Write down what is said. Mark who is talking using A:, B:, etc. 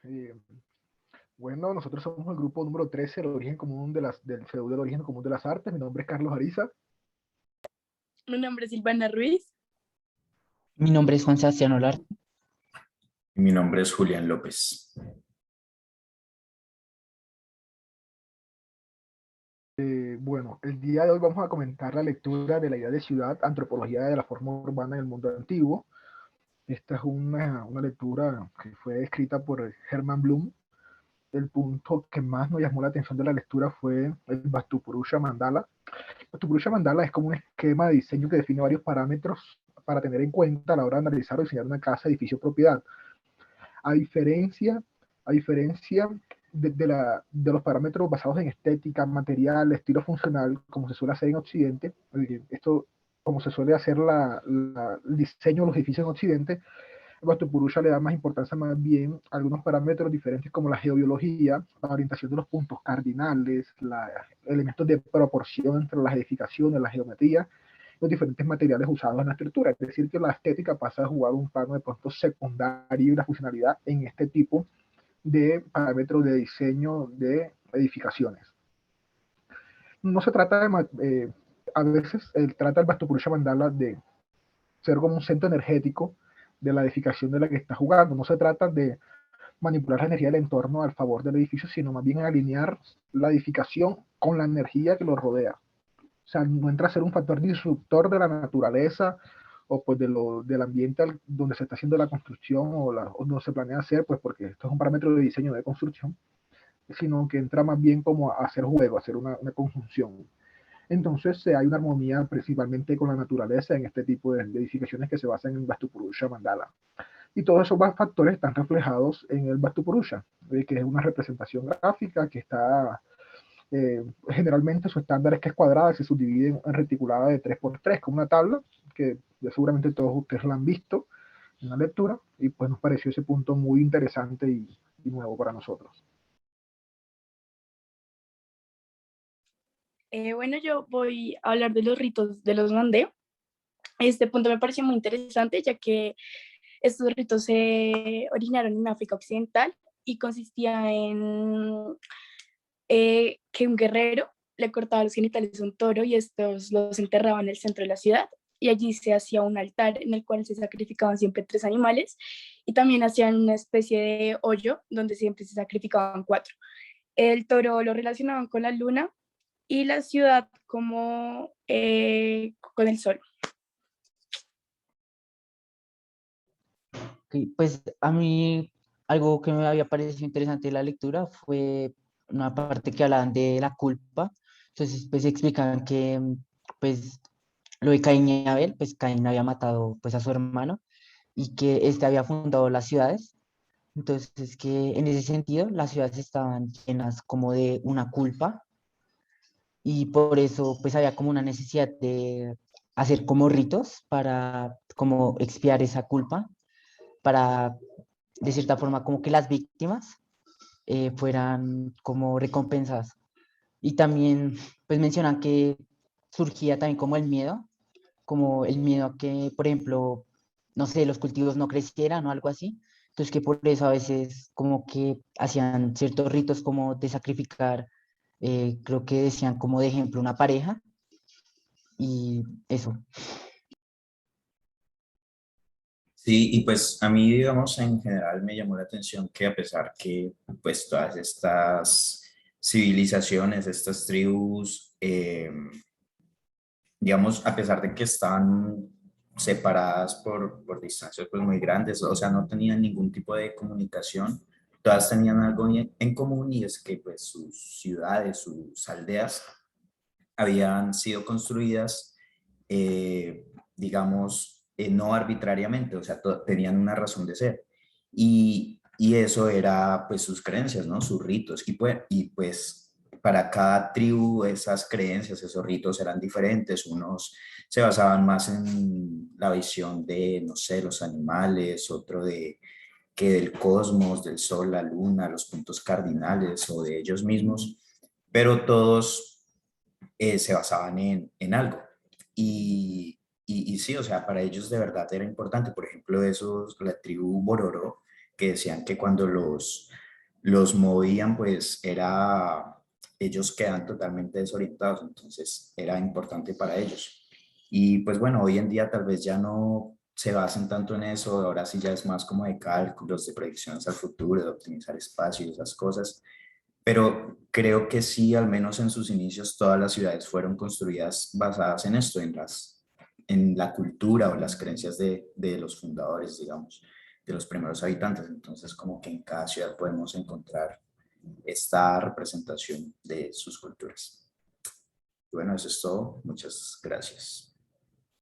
A: Eh, bueno, nosotros somos el grupo número 13, el origen común del CEU del origen común de las artes. Mi nombre es Carlos Ariza.
B: Mi nombre es Silvana Ruiz.
C: Mi nombre es Juan Sebastián Olarte.
D: Mi nombre es Julián López.
A: Bueno, el día de hoy vamos a comentar la lectura de la idea de ciudad, antropología de la forma urbana en el mundo antiguo. Esta es una lectura que fue escrita por Herman Bloom. El punto que más nos llamó la atención de la lectura fue el Vastupurusha Mandala. Vastupurusha Mandala es como un esquema de diseño que define varios parámetros para tener en cuenta a la hora de analizar o diseñar una casa, edificio, propiedad. A diferencia, a diferencia de los parámetros basados en estética, material, estilo funcional, como se suele hacer en Occidente, esto como se suele hacer el diseño de los edificios en Occidente, Vastupurusha le da más importancia más bien a algunos parámetros diferentes como la geobiología, la orientación de los puntos cardinales, elementos de proporción entre las edificaciones, la geometría, los diferentes materiales usados en la estructura. Es decir, que la estética pasa a jugar un plano de pronto secundario y la funcionalidad en este tipo de parámetros de diseño de edificaciones. No se trata a veces trata el Vastupurusha Mandala de ser como un centro energético de la edificación de la que está jugando. No se trata de manipular la energía del entorno al favor del edificio, sino más bien alinear la edificación con la energía que lo rodea. O sea, no entra a ser un factor disruptor de la naturaleza o pues del ambiente donde se está haciendo la construcción o donde se planea hacer, pues porque esto es un parámetro de diseño de construcción, sino que entra más bien como a hacer juego, a hacer una conjunción. Entonces hay una armonía principalmente con la naturaleza en este tipo de edificaciones que se basan en Vastupurusha Mandala. Y todos esos factores están reflejados en el Vastupurusha, que es una representación gráfica que está generalmente su estándar es que es cuadrada, se subdivide en reticulada de 3x3, como una tabla, que seguramente todos ustedes la han visto en la lectura, y pues nos pareció ese punto muy interesante y nuevo para nosotros.
B: Bueno, yo voy a hablar de los ritos de los mandé. Este punto me pareció muy interesante, ya que estos ritos se originaron en África Occidental y consistía en que un guerrero le cortaba los genitales a un toro y estos los enterraba en el centro de la ciudad, y allí se hacía un altar en el cual se sacrificaban siempre 3 animales, y también hacían una especie de hoyo donde siempre se sacrificaban 4. El toro lo relacionaban con la luna y la ciudad como con el sol.
C: Okay, pues a mí algo que me había parecido interesante de la lectura fue una parte que hablaban de la culpa. Entonces, pues explicaban que pues lo de Caín y Abel, pues Caín había matado pues a su hermano y que este había fundado las ciudades. Entonces, que en ese sentido las ciudades estaban llenas como de una culpa y por eso pues había como una necesidad de hacer como ritos para como expiar esa culpa, para de cierta forma como que las víctimas fueran como recompensadas. Y también pues mencionan que surgía también como el miedo a que, por ejemplo, no sé, los cultivos no crecieran o algo así. Entonces que por eso a veces como que hacían ciertos ritos como de sacrificar, creo que decían como de ejemplo una pareja y eso.
D: Sí, y pues a mí, digamos, en general me llamó la atención que a pesar que pues todas estas civilizaciones, estas tribus, digamos, a pesar de que estaban separadas por distancias pues muy grandes, o sea, no tenían ningún tipo de comunicación, todas tenían algo en común y es que pues sus ciudades, sus aldeas habían sido construidas, digamos, no arbitrariamente, o sea, tenían una razón de ser. Y eso era pues sus creencias, ¿no? Sus ritos. Y pues para cada tribu esas creencias, esos ritos eran diferentes. Unos se basaban más en la visión de, no sé, los animales, otro de que del cosmos, del sol, la luna, los puntos cardinales o de ellos mismos, pero todos se basaban en algo. Y sí, o sea, para ellos de verdad era importante. Por ejemplo, esos, la tribu Bororo, que decían que cuando los movían, pues ellos quedan totalmente desorientados, entonces era importante para ellos. Y pues bueno, hoy en día tal vez ya no se basen tanto en eso, ahora sí ya es más como de cálculos, de proyecciones al futuro, de optimizar espacio y esas cosas, pero creo que sí, al menos en sus inicios, todas las ciudades fueron construidas basadas en esto, en la cultura o las creencias de los fundadores, digamos, de los primeros habitantes. Entonces, como que en cada ciudad podemos encontrar esta representación de sus culturas. Bueno, eso es todo. Muchas gracias.